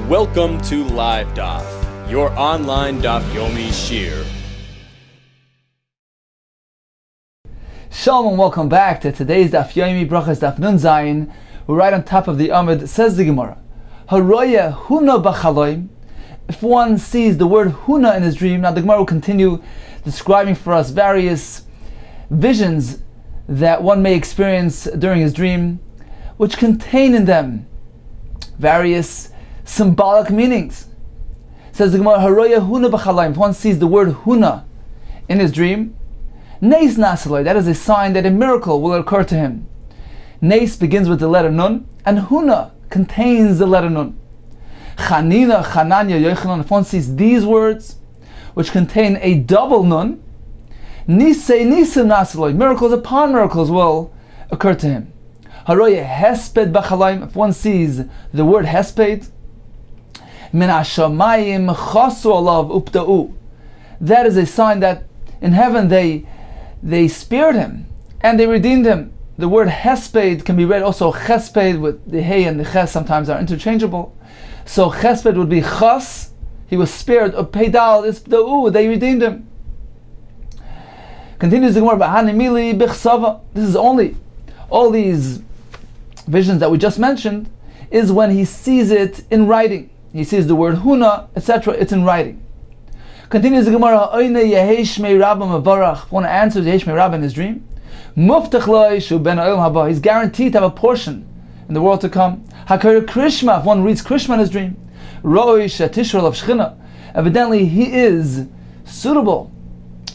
Welcome to Live Daf, your online Daf Yomi shir. Shalom and welcome back to today's Daf Yomi, Brachos Daf Nun Zayin. We're right on top of the Amud. Says the Gemara, Haroya huna b'chaloim. If one sees the word huna in his dream, now the Gemara will continue describing for us various visions that one may experience during his dream, which contain in them various symbolic meanings. Says the Gemara, Haroya huna b'chaloim. If one sees the word huna in his dream, Neis nasaloi, that is a sign that a miracle will occur to him. Neis begins with the letter Nun, and Huna contains the letter Nun. Chanina, Chananya, Yochanan, if one sees these words, which contain a double Nun, Nisei, Nisim nasaloi, miracles upon miracles will occur to him. Haroye Hesped b'chalaim, if one sees the word Hesped, Min hashamayim chasu alav upta'u, that is a sign that in heaven they spared him and they redeemed him. The word Hesped can be read also Chesped, with the Hey and the Ches sometimes are interchangeable. So Chesped would be Chas, he was spared. Peidal is P'da'u, they redeemed him. Continues the Gemara, B'hanimili b'chsava. This is only, all these visions that we just mentioned, is when he sees it in writing. He sees the word Huna, etc., it's in writing. Continues the Gemara, One answers Yeheshmei Rabba in his dream. He's guaranteed to have a portion in the world to come. Hakar Krishma, if one reads Krishma in his dream, evidently he is suitable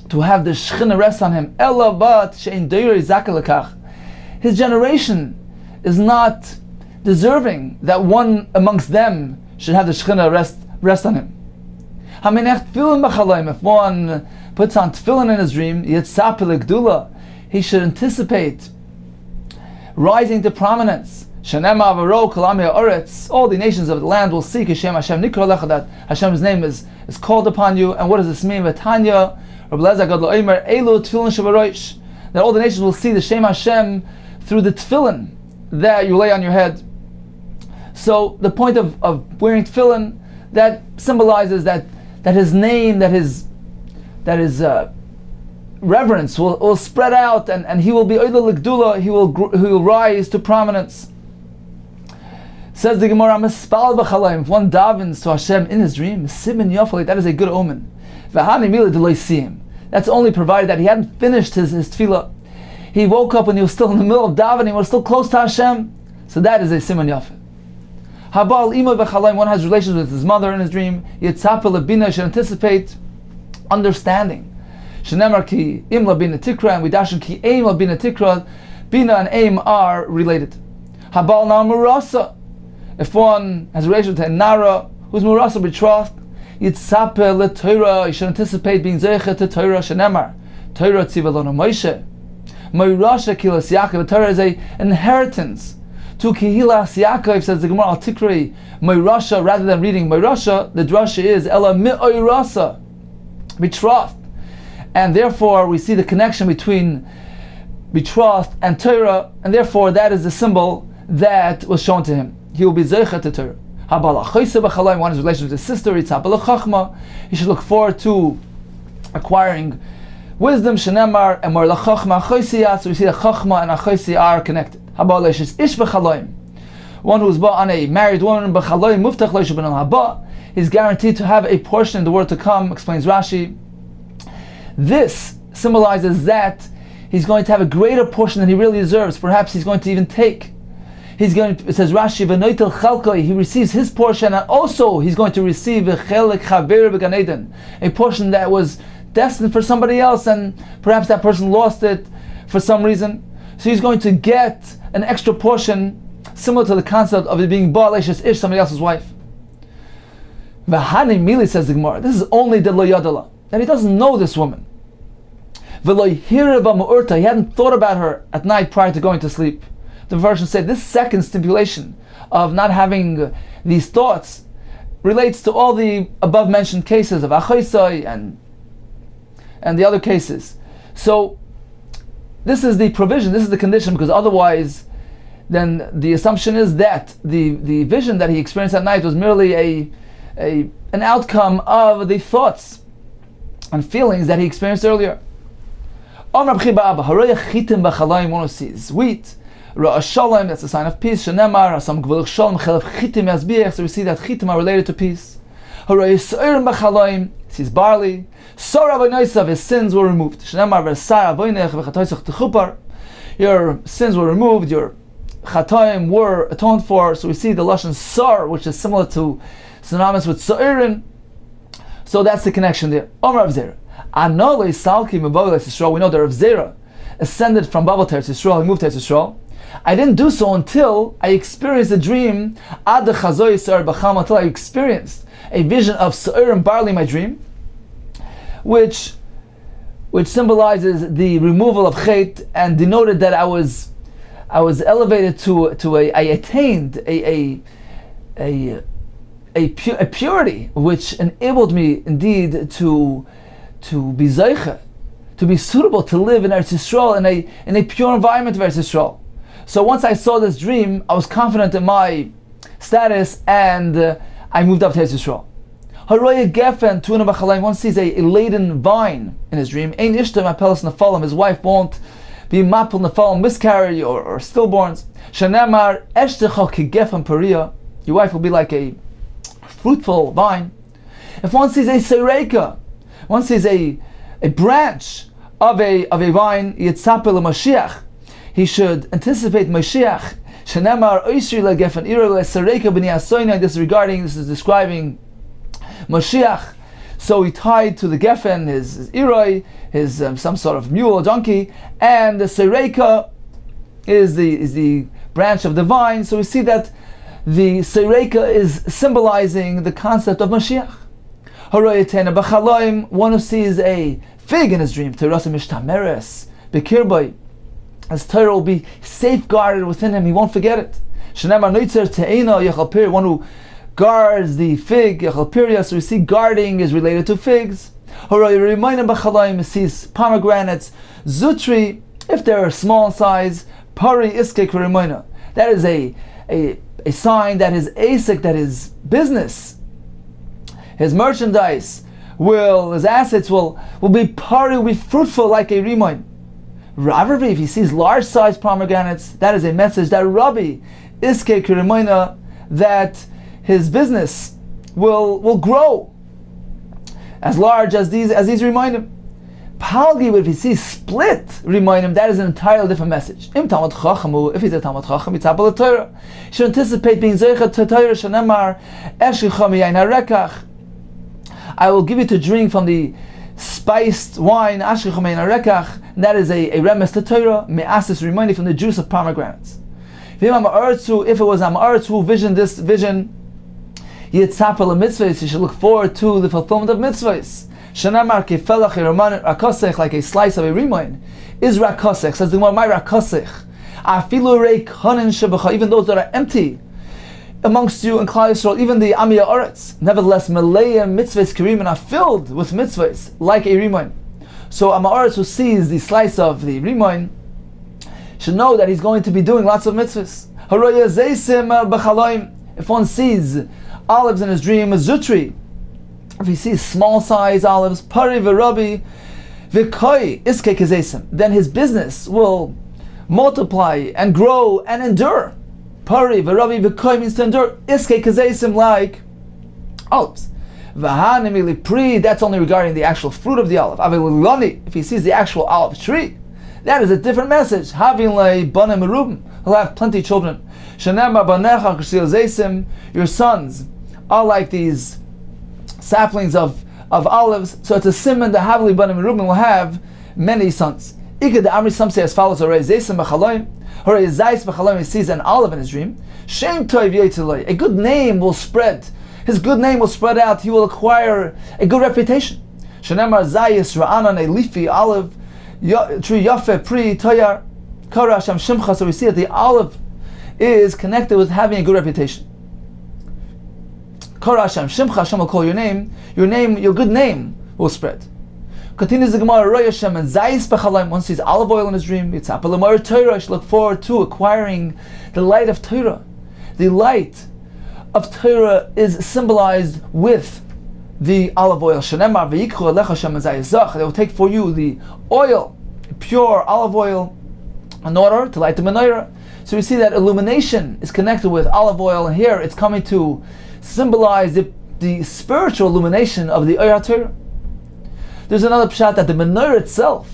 to have the Shechina rest on him. His generation is not deserving that one amongst them should have the Shechina rest on him. If one puts on tefillin in his dream, he should anticipate rising to prominence. All the nations of the land will seek that Hashem's name is called upon you. And what does this mean? That all the nations will see the Shem Hashem through the tefillin that you lay on your head. So the point of wearing tefillin, that symbolizes that his name, that his reverence will spread out, and he will be Oidel L'Gdula, he will rise to prominence. Says the Gemara, if one davens to Hashem in his dream, that is a good omen. That's only provided that he hadn't finished his tefillah. He woke up and he was still in the middle of davening, he was still close to Hashem, so that is a siman yafet. One has relations with his mother in his dream, should anticipate understanding. Shenemar ki im labina tikra, and we dashin ki aim labina tikra. Bina and aim are related. Habal na murasa. If one has a relation to a nara who's murasa betrothed, yitzapeh leTorah, you should anticipate being zeicha to Torah. Shenemar Torah tzivalona Moshe. Moirasha kilas Yaakov. Torah is a inheritance to Kihilas Yaakov, says the Gemara al Tikri Moirasha, rather than reading Moirasha, the drasha is Ela mi'oirasa, betrothed. And therefore we see the connection between betrothed and Torah, and therefore that is the symbol that was shown to him. He will be zeicha to Torah. One is relations with his sister, he should look forward to acquiring wisdom, shenemar, and more lachachma achosia. So we see that chachma and achosia are connected. One who is on a married woman, is guaranteed to have a portion in the world to come, explains Rashi. This symbolizes that he's going to have a greater portion than he really deserves. Perhaps he's going to even take. It says Rashi, he receives his portion, and also he's going to receive a portion that was destined for somebody else, and perhaps that person lost it for some reason. So he's going to get an extra portion, similar to the concept of it being Ba'aleshes Ish, somebody else's wife. V'hani mili, says the Gemara, this is only the lo yadala, that he doesn't know this woman. V'lo hira b'mu'urta, he hadn't thought about her at night prior to going to sleep. The version said this second stipulation of not having these thoughts relates to all the above mentioned cases of achoisai and the other cases. So this is the provision, this is the condition, because otherwise then the assumption is that the vision that he experienced at night was merely an outcome of the thoughts and feelings that he experienced earlier. One who sees wheat, that's a sign of peace. So we see that chitim are related to peace. Sees barley. His sins were removed. Your sins were removed, your chatoim were atoned for. So we see the lashon sar, which is synonymous with sa'irin. So that's the connection there. Omar Rav Zera. We know that Rav Zera ascended from Babel to Eretz Yisrael. He moved to Eretz Yisrael. I didn't do so until I experienced a dream. Until I experienced a vision of sa'ir and barley in my dream, which symbolizes the removal of chet and denoted that I was elevated I attained a purity which enabled me indeed to be zeicha, to be suitable to live in Eretz Yisrael in a pure environment of Eretz Yisrael. So once I saw this dream, I was confident in my status, and I moved up to Eretz Yisrael. One sees a laden vine in his dream. His wife won't be mapul nefal, miscarry or stillborns. Your wife will be like a fruitful vine. If one sees a sereika, one sees a branch of a vine, yitzapel Mashiach, he should anticipate Mashiach. This is describing Mashiach. So he tied to the geffen his iroi, his some sort of mule or donkey, and the sereika is the branch of the vine. So we see that the sereika is symbolizing the concept of Mashiach. One who sees a fig in his dream, his Torah will be safeguarded within him, he won't forget it. One who guards the fig, so we see guarding is related to figs. He sees pomegranates, zutri, if they are small in size, pari iske k'remoina. That is a sign that his asik, that his business, his merchandise, his assets will be pari, will be fruitful like a rimoin. Rav, if he sees large size pomegranates, that is a message that Rabbi iske k'remoina, that his business will grow as large as these remind him. Palgi, if he sees split remind him, that is an entirely different message. If he's a Talmud Chacham, yitzapel Torah, he should anticipate being zeicha to Torah. Shenemar eshicha miyayin harekach, I will give you to drink from the spiced wine, ashicha miyayin harekach, and that is a remes to Torah. Me'asis reminding from the juice of pomegranates. If it was Amaretz who visioned this vision, yitzapel mitzvahs, you should look forward to the fulfillment of mitzvahs. Shanamar kefelach rakosech, like a slice of a rimoin, is rakosech. Says the Gemara, my rakosech. Afilu reik hanin shebecha, even those that are empty amongst you in Klal Yisrael, even the Amiyah Oretz, nevertheless, Maleim mitzvahs kirimin are filled with mitzvahs like a rimoin. So Amaretz who sees the slice of the rimoin should know that he's going to be doing lots of mitzvahs. Haroya zeisim b'chaloim. If one sees olives in his dream, a zutri. If he sees small size olives, pari v'rabi v'koi iske kezesim, then his business will multiply and grow and endure. Pari v'rabi v'koi means to endure. Iske kezesim, like olives. V'hanimili pri, that's only regarding the actual fruit of the olive. Avililoni, if he sees the actual olive tree, that is a different message. Havin le banim merubim, he'll have plenty of children. Shanema banecha k'shil zesim, your sons are like these saplings of olives. So it's a simon that Havli banim merubim will have many sons. Ikad the Amri, some say as follows: Horei zesim b'chaloim, Horei zayis b'chaloim. He sees an olive in his dream. Shem toiv yitziloi, a good name will spread. His good name will spread out. He will acquire a good reputation. Shenemar zayis ra'anan, a leafy olive tree, yafe pri toyar kara sham shimcha. So we see that the olive is connected with having a good reputation. Kara sham shimcha, Hashem will call your name. Your good name will spread. Continues the Gemara, Roya Shem and Zayis B'chalayim, one sees olive oil in his dream. Yitzhak B'lamar Torah, should look forward to acquiring the light of Torah. The light of Torah is symbolized with the olive oil. Shenemar v'yikchu alecha Shem and Zayis Zach. They will take for you the oil, pure olive oil, in order to light the menorah. So we see that illumination is connected with olive oil, and here it's coming to symbolize the spiritual illumination of the Oyer Torah. There's another pshat that the menorah itself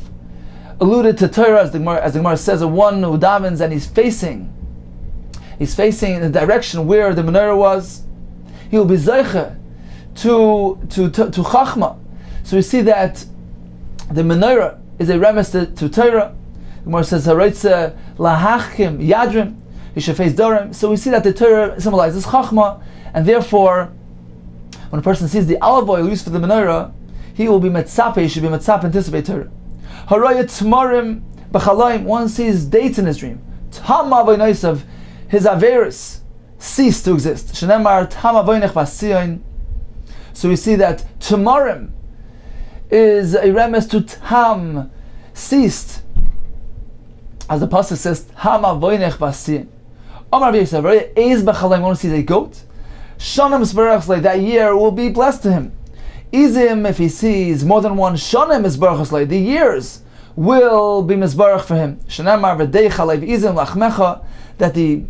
alluded to Torah, as the Gemara says, of one who davens and he's facing in the direction where the menorah was. He will be zeicha to chachma. So we see that the menorah is a remes to Torah. The Gemara says, "Haroitze lahachkim yadrim," he should face dorim. So we see that the Torah symbolizes chachma, and therefore, when a person sees the olive oil used for the menorah, he will be metzape, he should be metzape, anticipate Torah. Haroya tmarim b'chalayim, one sees dates in his dream. Tam avoynos of his averis cease to exist. Shenemar tam avoynech v'asiyon. So we see that tmarim is a remes to tam, ceased. As the pasuk says, tam avoynech v'asiyon. Omar v'yisrael, haroya eiz b'chalayim, one sees a goat. Shanam s'barachs, like that year will be blessed to him. Izim, if he sees more than one shanim mizbarachos, the years will be mizbarach for him. Shanamar v'deicha leiv izim lachmecha, that the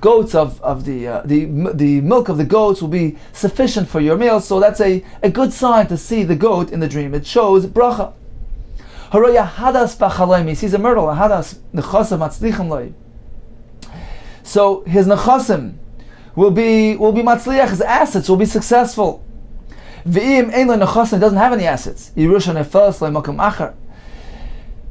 goats of the milk of the goats will be sufficient for your meal. So that's a good sign to see the goat in the dream. It shows bracha. Haroya hadas b'chalayim, he sees a myrtle, a hadas nechasim matzlichim loy. So his nechasim will be matzliach, his assets will be successful. V'im ein lo nechasim, doesn't have any assets. Yerusha nefels lo makom achar.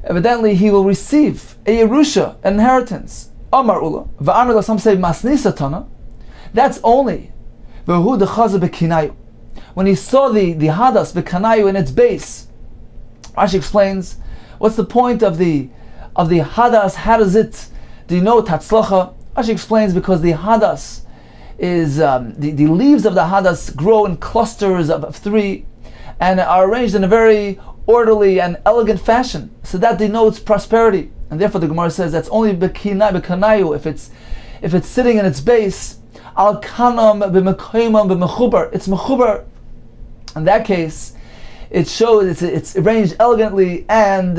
Evidently, he will receive a Yerusha, an inheritance. Amar ula v'amar lo, some say masnisa tana. That's only v'hu dechaza b'kinayu. When he saw the hadas b'kanayu in its base. Rashi explains, what's the point of the hadas? How does it denote hatzlacha? Rashi explains, because the hadas is the leaves of the hadas grow in clusters of 3 and are arranged in a very orderly and elegant fashion. So that denotes prosperity, and therefore the Gemara says that's only b'kanayu if it's sitting in its base. Al kanam b'mekoymam b'mechubar, it's mechubar. In that case, it shows it's arranged elegantly and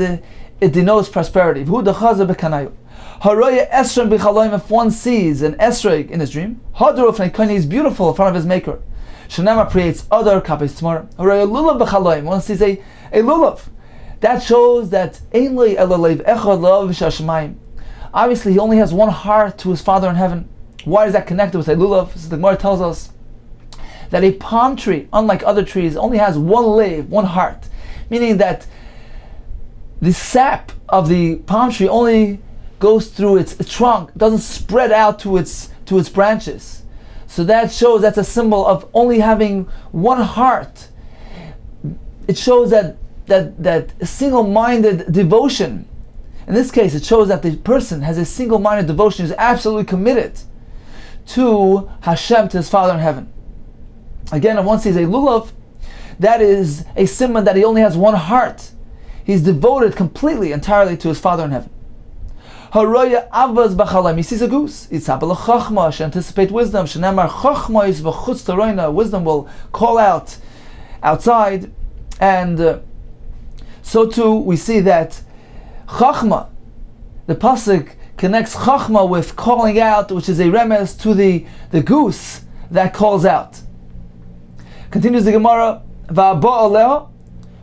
it denotes prosperity. V'hu dechaza b'kanayu. Haroya esrem b'chalayim, if one sees an esreg in his dream, hadru f'neikani, is beautiful in front of his maker. Shenema creates other kapes tomorrow. Haroya lulav b'chalayim, one sees a lulav. That shows that ein lo elalev echad lav v'shashamayim. Obviously, he only has one heart to his Father in heaven. Why is that connected with a lulav? So the Gemara tells us that a palm tree, unlike other trees, only has one lev, one heart, meaning that the sap of the palm tree only goes through its trunk, doesn't spread out to its branches. So that shows, that's a symbol of only having one heart. It shows that single-minded devotion. In this case, it shows that the person has a single-minded devotion, is absolutely committed to Hashem, to his Father in heaven. Again, if one sees a lulav, that is a symbol that he only has one heart. He's devoted completely, entirely to his Father in heaven. Haroya avaz b'chalayim, he sees a goose. Yitzabel chachma, she anticipate wisdom. Shenemar chachma is v'chutz taroina, wisdom will call out outside. And so too we see that chachma, the pasuk connects chachma with calling out, which is a remes to the goose that calls out. Continues the Gemara, va'aba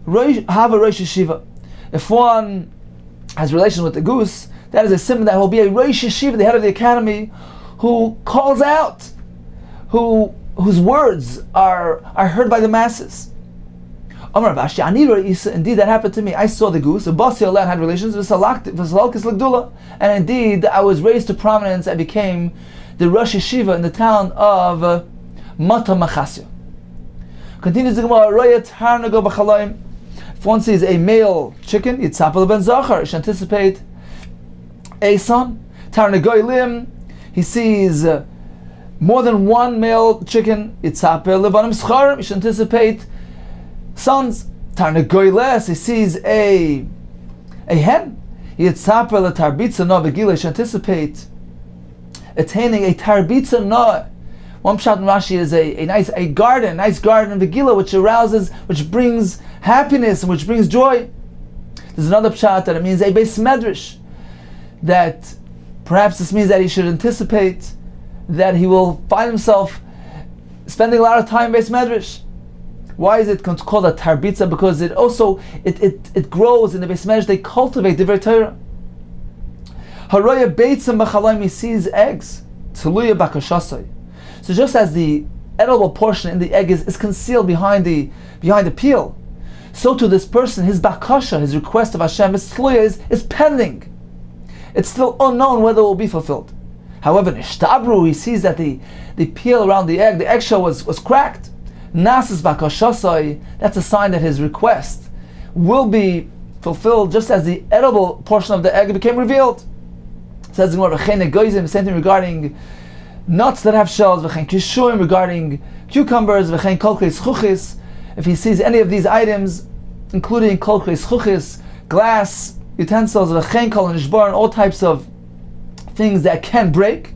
aleha have a rosh yeshiva. If one has relation with the goose, that is a symbol that will be a rosh yeshiva, the head of the academy, who calls out, whose words are heard by the masses. Amar Bashi, indeed that happened to me. I saw the goose, and had relations with and indeed I was raised to prominence. I became the rosh yeshiva in the town of Mata Machasya. Continues the Gemara, Roya Tarnago b'chalayim. If one sees a male chicken, Yitzapel ben Zachar, he should anticipate a son. Tarnagoylim, he sees more than one male chicken, Yitzapel levanim schar, he should anticipate sons. Tarnagoyles, he sees a hen. Yitzaper le tarbitza no v'gila, should anticipate attaining a tarbitza no. One pshat in Rashi is a nice garden in Vegila, which brings happiness and which brings joy. There's another pshat that it means a beis medrash, that perhaps this means that he should anticipate that he will find himself spending a lot of time beis medrash. Why is it called a tarbitza? Because it grows in the beis medrash. They cultivate the Divrei Torah. Haroya beitzim b'chalayim, he sees eggs. Tzeluya b'kashasai. So just as the edible portion in the egg is concealed behind the peel, so to this person, his bakasha, his request of Hashem, his tluya is pending. It's still unknown whether it will be fulfilled. However, nishtabru, he sees that the peel around the eggshell was cracked. Nasas bakashasai, that's a sign that his request will be fulfilled, just as the edible portion of the egg became revealed. It says in the same thing regarding nuts that have shells, v'chein kishuim, regarding cucumbers, v'chein kol klei zchuchis. If he sees any of these items, including kol klei zchuchis, glass, utensils, v'chein kol nishbar, and all types of things that can break,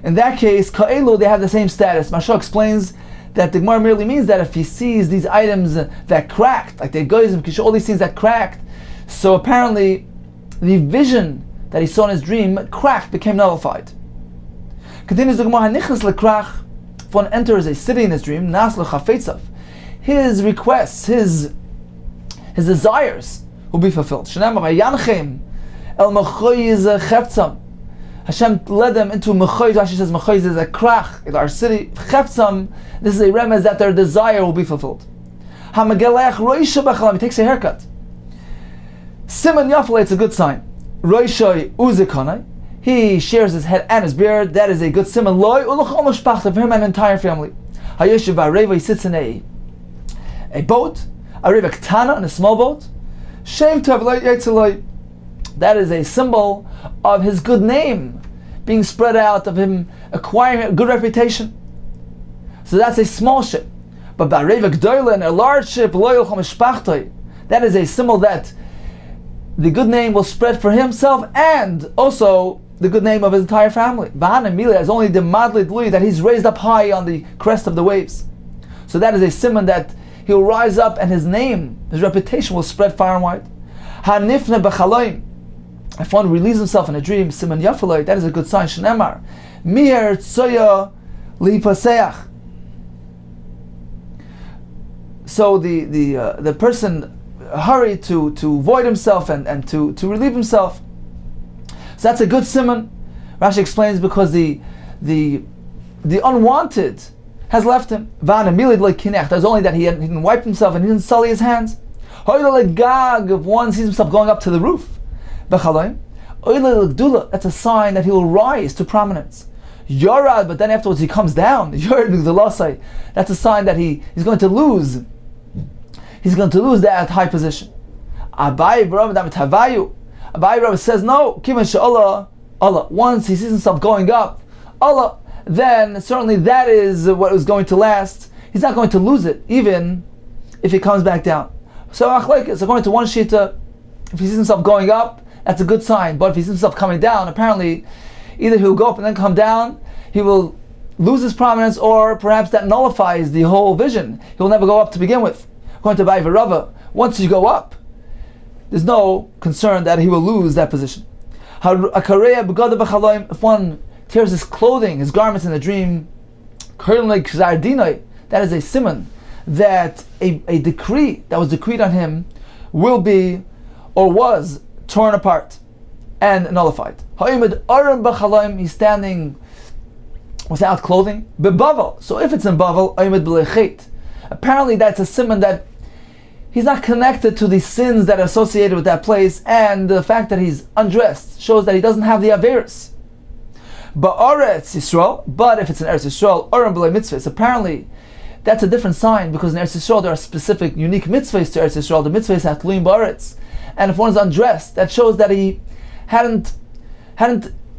in that case, ka'elu, they have the same status. Mashal explains that the Gemara merely means that if he sees these items that cracked, like the goyim, all these things that cracked, so apparently the vision that he saw in his dream cracked, became nullified. Continues the Gemara, Nichnas lekrach, if one enters a city in his dream, nas lechafetzav, his requests, his desires will be fulfilled. Shenamar hayanchem el mechoyiz cheftzam. Hashem led them into mechoyiz. Rashi says mechoyiz is a krach in our city. Cheftzam, this is a remez that their desire will be fulfilled. Hamagelech roisha b'chalam, he takes a haircut. Siman yafale, it's a good sign. Roisha uzikanai, he shares his head and his beard. That is a good simon. Loy ulachol mishpachta, for him and entire family. Hayeshiv areva, he sits in a boat. Areva ktana, in a small boat. Shem tov lo yitzaloi, that is a symbol of his good name being spread out, of him acquiring a good reputation. So that's a small ship. But ba'areva gdoila, in a large ship, lo ulachol mishpachta, that is a symbol that the good name will spread for himself and also the good name of his entire family. V'hana mila is only the madlid lui, that he's raised up high on the crest of the waves. So that is a simon that he'll rise up and his name, his reputation will spread far and wide. Hanifne b'chaloim, if one relieves himself in a dream, simon yafaloi, that is a good sign. Shnemar mir tzoya lipaseach. So the person hurried to void himself and to relieve himself. So that's a good simon. Rashi explains because the unwanted has left him. There's only that he didn't wipe himself and he didn't sully his hands. If one sees himself going up to the roof, that's a sign that he will rise to prominence. Yorad, but then afterwards he comes down. That's a sign that he's going to lose. He's going to lose that high position. Abai Rabbi says no. Allah. Once he sees himself going up, Allah, then certainly that is what is going to last. He's not going to lose it, even if he comes back down. So according to one shita, if he sees himself going up, that's a good sign. But if he sees himself coming down, apparently either he'll go up and then come down, he will lose his prominence, or perhaps that nullifies the whole vision. He'll never go up to begin with. According to Abai Rava, once you go up, there's no concern that he will lose that position. If one tears his clothing, his garments in a dream, that is a simon that a decree that was decreed on him will be or was torn apart and nullified. He's standing without clothing. So if it's in Bavel, apparently that's a simon that he's not connected to the sins that are associated with that place, and the fact that he's undressed shows that he doesn't have the Averis. But if it's in Eretz Yisrael, Oram b'lei mitzvahs, apparently that's a different sign, because in Eretz Yisrael there are specific, unique mitzvahs to Eretz Yisrael. The mitzvahs have tluim ba'aretz, and if one is undressed, that shows that he hadn't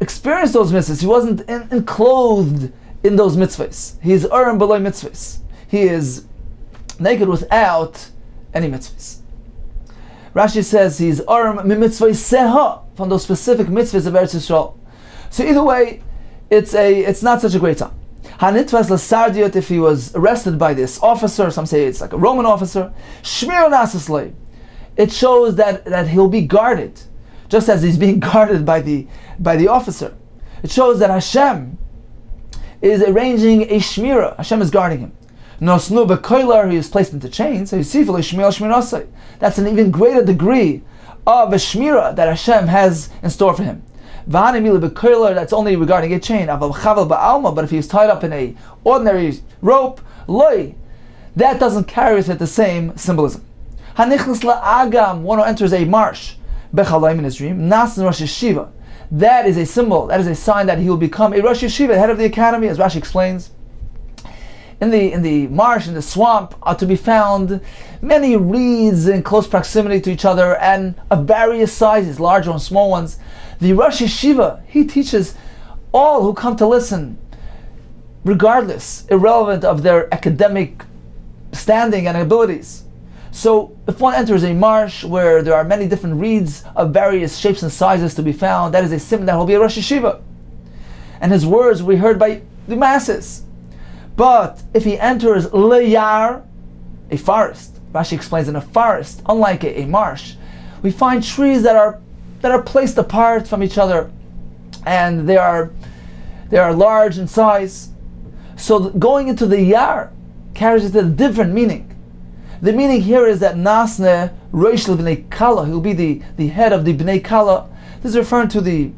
experienced those mitzvahs. He wasn't enclothed in those mitzvahs. He is Oram b'lei mitzvahs. He is naked without any mitzvahs. Rashi says he's Aram mi mitzvah seha, from those specific mitzvahs of Eretz Yisrael. So either way, it's not such a great time. Hanitvas l'sardiot, if he was arrested by this officer, some say it's like a Roman officer, shmir nasaslei, it shows that he'll be guarded, just as he's being guarded by the officer. It shows that Hashem is arranging a shmira. Hashem is guarding him. Nosnu bekoilar, he is placed into chains. So you see, that's an even greater degree of a shmira that Hashem has in store for him. That's only regarding a chain. But if he's tied up in a ordinary rope, that doesn't carry with it the same symbolism. One who enters a marsh in his dream, Rosh Yeshiva, that is a symbol, that is a sign that he will become a Rosh Yeshiva, head of the academy, as Rashi explains. In the marsh, in the swamp, are to be found many reeds in close proximity to each other and of various sizes, large and small ones. The Rosh Yeshiva, he teaches all who come to listen, regardless, irrelevant of their academic standing and abilities. So if one enters a marsh where there are many different reeds of various shapes and sizes to be found, that is a symbol that will be a Rosh Yeshiva. And his words will be heard by the masses. But if he enters leyar, a forest, Rashi explains, in a forest, unlike a marsh, we find trees that are placed apart from each other, and they are large in size. So going into the yar carries it a different meaning. The meaning here is that Nasne Rosh B'nei Kala, he will be the head of the B'nei Kala. This is referring to the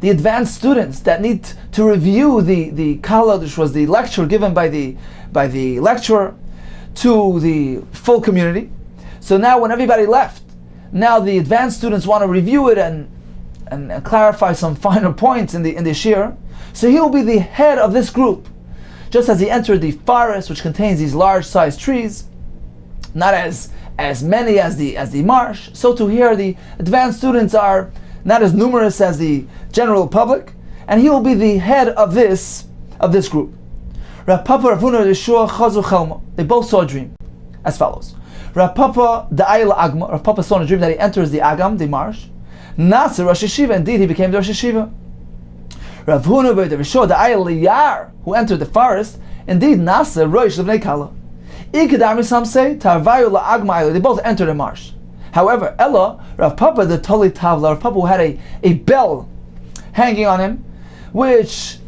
advanced students that need to review the Kala, which was the lecture given by the lecturer to the full community. So now when everybody left, now the advanced students want to review it and clarify some finer points in the shir. So he will be the head of this group. Just as he entered the forest, which contains these large-sized trees, not as many as the marsh, so to here the advanced students are not as numerous as the general public, and he will be the head of this group. Rav Papa, Rav Huna, Yeshua, Chazu, Chelma, they both saw a dream as follows. Rav Papa, the Ayla Agma, Rav Papa saw in a dream that he enters the Agam, the marsh. Nasa Rosh Yeshiva, indeed he became the Rosh Yeshiva. Rav Huna, the Yeshua, the Ayla Yar, who entered the forest, indeed Nasa Rosh B'nei Kala. Ikadami, some say, Tarvayu la'agma, they both entered the marsh. However, Ella, Rav Papa, the Toli Tavla, Rav Papa, who had a bell hanging on him, which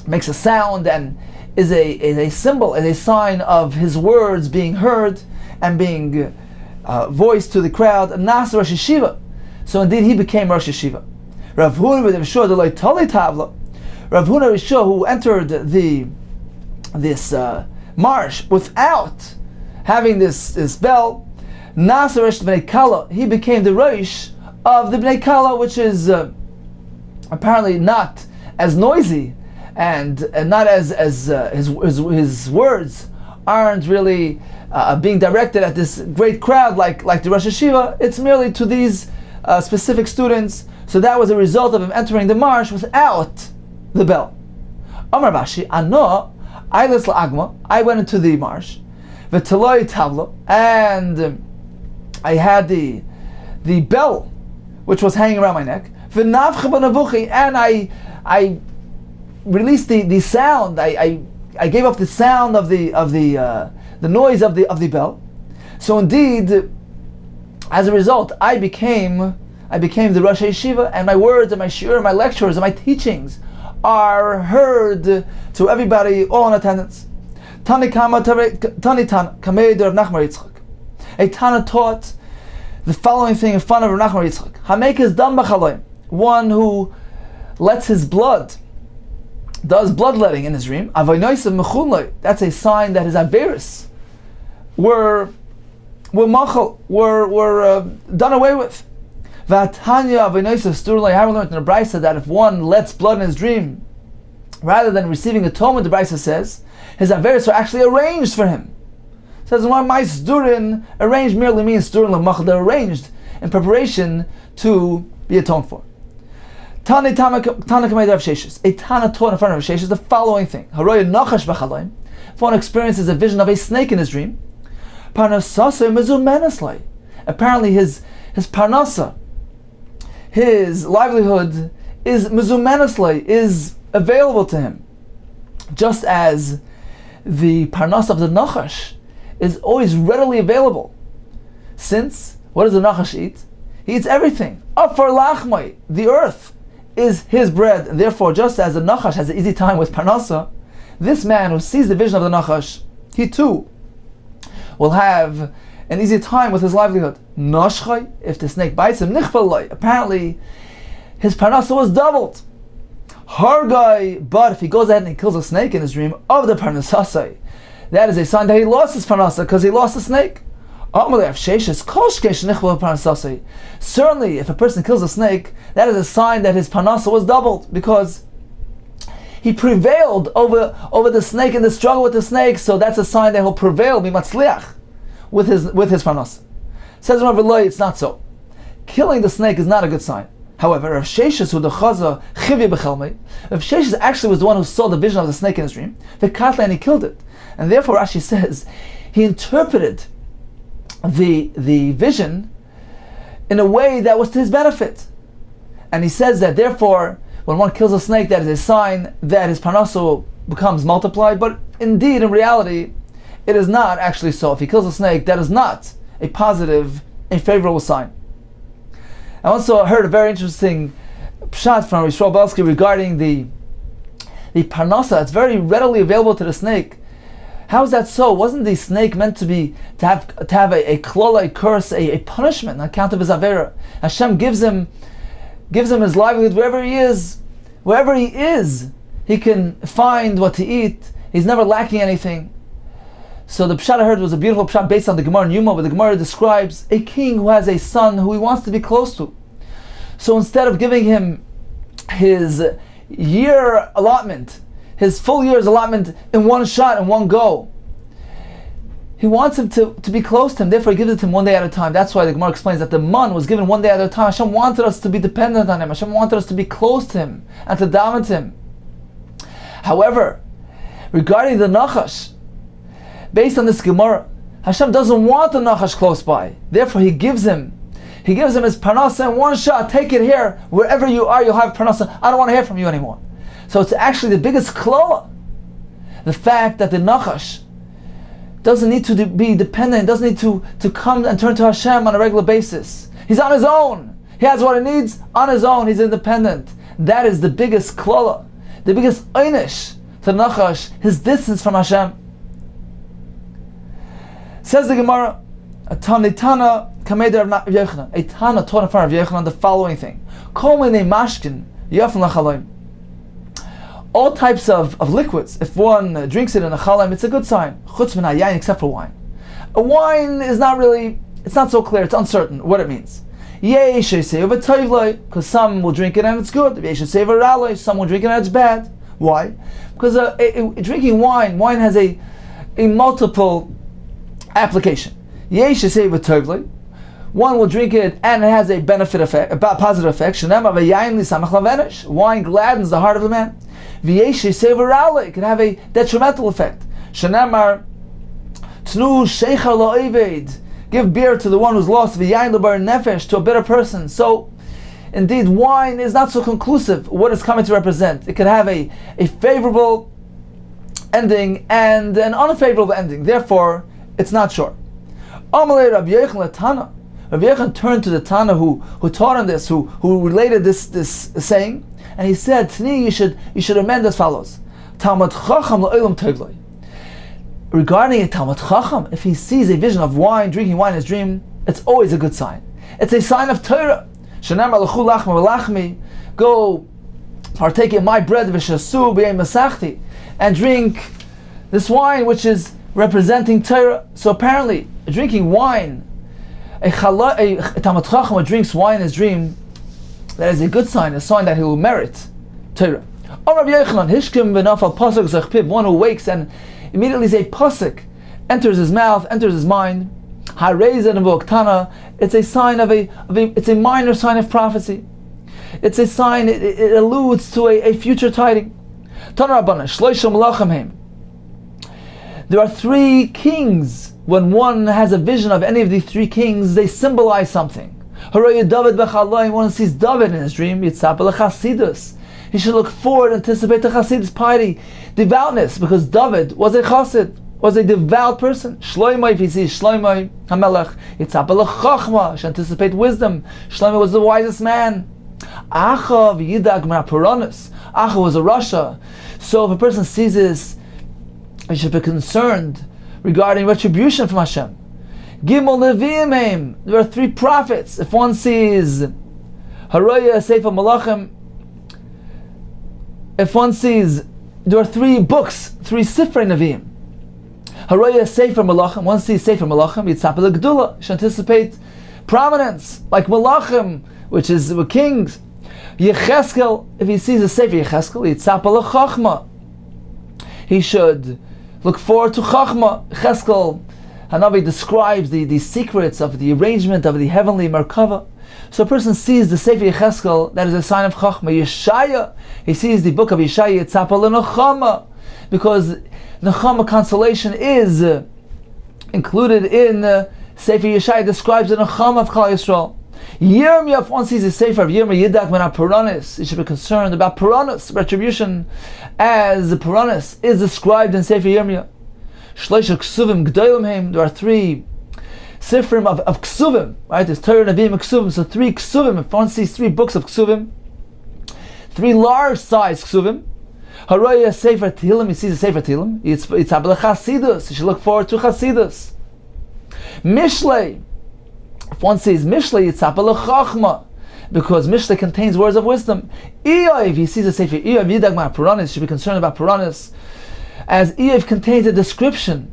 makes a sound and is a symbol, is a sign of his words being heard and being voiced to the crowd. Nas Rosh Yeshiva. So indeed he became Rosh Yeshiva. Rav Huna, the Rishua, the Toli Tavla, Rav Huna Rishua, who entered this marsh without having this bell, Nasa Rosh B'nei Kala, he became the Rosh of the B'nei Kala, which is apparently not as noisy and not as his words aren't really being directed at this great crowd like the Rosh Yeshiva. It's merely to these specific students. So that was a result of him entering the marsh without the bell. Amar Bashi, Ano, Ailes la'agma, I went into the marsh, v'teloi tavla, and I had the bell, which was hanging around my neck, v'navcha b'navuchi, and I released the sound. I gave off the sound of the noise of the bell. So indeed, as a result, I became the Rosh Yeshiva, and my words and my shiur, my lectures and my teachings are heard to everybody, all in attendance. Tani Tana Kamei Rav Nachman Yitzchak. A Tana taught the following thing in front of Rav Nachman Yitzchak. Hamekes dam b'chaloim, one who lets his blood, does bloodletting in his dream. Avonoisav mechunloi, that's a sign that his averis were machal, were done away with. V'atanya avonoisav sturloi, I have learned in the Brisa that if one lets blood in his dream, rather than receiving atonement, the Brisa says, his averis are actually arranged for him. It says, my sturin, arranged merely means sturin l'machal, they're arranged in preparation to be atoned for. Tana Kamei Rav Sheshes. A Tana taught in front of Rav Sheshes the following thing. Haroya nachash b'chaloim. If one experiences a vision of a snake in his dream, Parnasasa mezumenaslay. Apparently his parnasa, his livelihood is mezumenaslay, is available to him. Just as the parnasa of the nachash is always readily available. Since, what does the nachash eat? He eats everything. Afar lachmai, the earth is his bread, and therefore just as the nachash has an easy time with parnasa, this man who sees the vision of the nachash, he too will have an easy time with his livelihood. Nashchai, if the snake bites him, nichbalai, apparently his parnasa was doubled. Hargai, but if he goes ahead and he kills a snake in his dream of the parnasasai, that is a sign that he lost his parnasa because he lost the snake. Certainly, if a person kills a snake, that is a sign that his parnasa was doubled because he prevailed over the snake in the struggle with the snake. So that's a sign that he'll prevail, bimatzliach, with his parnasa. Says Rav Eloi, it's not so. Killing the snake is not a good sign. However, Rav Sheshes, who the chaza chivya bechelmei, Rav Sheshes actually was the one who saw the vision of the snake in his dream, v'katla, and he killed it. And therefore, Rashi says he interpreted the vision in a way that was to his benefit. And he says that therefore, when one kills a snake, that is a sign that his parnasa becomes multiplied, but indeed, in reality, it is not actually so. If he kills a snake, that is not a positive, a favorable sign. I also heard a very interesting pshat from Yisrael Belsky regarding the parnasa that's very readily available to the snake. How is that so? Wasn't the snake meant to have a klola, a curse, a punishment on account of his avera? Hashem gives him his livelihood wherever he is. Wherever he is, he can find what to eat. He's never lacking anything. So the pshat I heard was a beautiful pshat based on the Gemara in Yuma, where the Gemara describes a king who has a son who he wants to be close to. So instead of giving him his year allotment, his full year's allotment in one shot, in one go, he wants him to be close to him, therefore he gives it to him one day at a time. That's why the Gemara explains that the man was given one day at a time. Hashem wanted us to be dependent on him. Hashem wanted us to be close to him and to daven to him. However, regarding the nachash, based on this Gemara, Hashem doesn't want the nachash close by. Therefore he gives him his parnasa in one shot. Take it here. Wherever you are, you'll have parnasa. I don't want to hear from you anymore. So it's actually the biggest klola. The fact that the nachash doesn't need to be dependent, doesn't need to come and turn to Hashem on a regular basis. He's on his own. He has what he needs on his own. He's independent. That is the biggest klola, the biggest einish to nachash, his distance from Hashem. Says the Gemara, a Tana Kameder Rav Yochanan. A Tana taught in front of Yochanan the following thing: Kol minei mashkin yafin lachaloim. All types of liquids, if one drinks it in a chalaim, it's a good sign. Chutz min hayayin, except for wine. A wine is not really, it's not so clear, it's uncertain what it means. Because some will drink it and it's good. Some will drink it and it's bad. Why? Because drinking wine has a multiple application. One will drink it and it has a benefit effect, a positive effect. Wine gladdens the heart of the man. It can have a detrimental effect. Give beer to the one who's lost, to a bitter person. So, indeed, wine is not so conclusive what it's coming to represent. It can have a favorable ending and an unfavorable ending. Therefore, it's not sure. Rabbi Yochanan turned to the Tana who taught him this, who related this saying, and he said, Tani, you should amend as follows. Talmud Chacham la'olam tovloi. Regarding a Talmud Chacham, if he sees a vision of wine, drinking wine in his dream, it's always a good sign. It's a sign of Torah. Shenamar l'chu lachma v'lachmi, go partake in my bread v'shasu b'yei masachti, and drink this wine which is representing Torah. So apparently, drinking wine, a Talmud Chacham who drinks wine in his dream, that is a good sign, a sign that he will merit Torah. Rabbi Yochanan, Hishkim v'nafal pasuk zechpiv, one who wakes and immediately a pasuk enters his mouth, enters his mind. Harezah v'oktana, it's a sign it's a minor sign of prophecy. It's a sign, it alludes to a future tiding. Tana Rabbana, Shloisha Melachim Heim. There are 3 kings when one has a vision of any of these three kings, they symbolize something. Haroya David b'chaloim, one sees David in his dream, yitzapa l'chasidus. He should look forward, anticipate the chasidus piety, devoutness, because David was a chasid, was a devout person. Shloimeh, if he sees Shloimeh HaMelech, yitzapa l'chachma, should anticipate wisdom. Shloimeh was the wisest man. Acha v'yidag m'apuranis. Acha was a Rasha. So if a person sees this, he should be concerned regarding retribution from Hashem. Gimel Nevi'im, there are three prophets. If one sees Haroya Sefer Malachim, if one sees, there are three books, three Sifrei Nevi'im. Haroya Sefer Malachim, one sees Sefer Malachim, Yitzapa l'Gdula, should anticipate prominence, like Malachim, which is the kings. Yecheskel, if he sees a Sefer Yecheskel, Yitzapa l'Chachma, he should look forward to Chachma. Cheskel Hanavi describes the secrets of the arrangement of the heavenly Merkava. So a person sees the Sefer Yecheskel, that is a sign of Chachma. Yeshaya, he sees the book of Yeshaya, Yitzapa l'Nechama, because Nechama, consolation, is included in Sefer Yeshaya, describes the Nechama of Klal Yisrael. Yirmiyah, if one sees the Sefer of Yirmiyah, Yidak men Puranis, he should be concerned about Puranis, retribution, as the Puranis is described in Sefer Yirmiyah. Shleisha Ksuvim G'daylim Heim, there are three Sifrim of Ksuvim, right? There's Torah, Nevi'im, Ksuvim, so three Ksuvim. If one sees three books of Ksuvim, three large-sized Ksuvim, Haroya Sefer Tehillim, he sees a Sefer Tehillim, it's Abel Chasidus, he should look forward to Chasidus. Mishlei, if one sees Mishlei, it's Abel Chachma, because Mishlei contains words of wisdom. If he sees a Sefer Eiv, Yidag Puranis, should be concerned about Puranis, as Eiv contains a description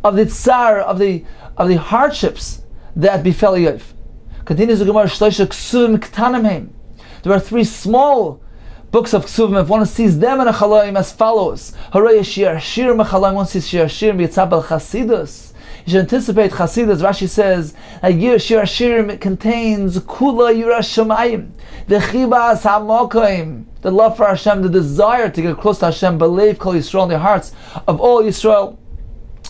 of the tsar, of the hardships that befell Eiv. Continues the Gemara, Shleisha Ksuvim Ktanim Heim. There are three small books of Ksuvim. If one sees them in a Chaloim as follows: Haroya Shir Shir Mechaloim, one sees Shir Shir Yitzabel Chasidus. You should anticipate Chasidus. Rashi says that Shir Shir contains Kula Yirash Shamayim, the Chibas HaMokaim, the love for Hashem, the desire to get close to Hashem, believe Kol Yisrael in the hearts of all Yisrael.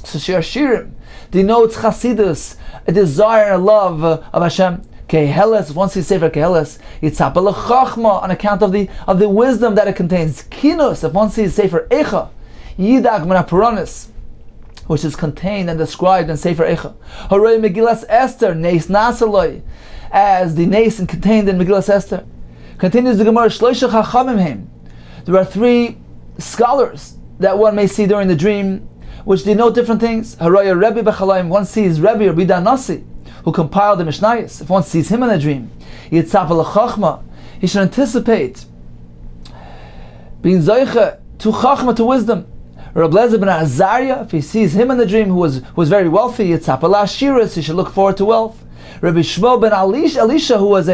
So Shir Shirim denotes Chasidus, a desire and a love of Hashem. Keheles, if one sees Sefer Keheles, Yitzapa l'Chachma, on account of the wisdom that it contains. Kinus, if one sees Sefer Eicha, Yidag min HaPuranis, which is contained and described in Sefer Eicha. Harei Megillas Esther, Neis Nasaloi, as the Neis contained in Megillas Esther. Continues the Gemara, Shloisha Chachamim Heim. There are three scholars that one may see during the dream, which denote different things. Haroya Rebbe B'Chalayim, one sees Rebbe or Bida Nasi, who compiled the Mishnayos. If one sees him in a dream, Yitzapa l'Chachma, he should anticipate being Zoicha to Chachma, to wisdom. Reb Lezer ben Azariah, if he sees him in the dream, who was very wealthy, Yitzapa l'Ashiras, he should look forward to wealth. Rabbi Shmuel ben Elisha, who was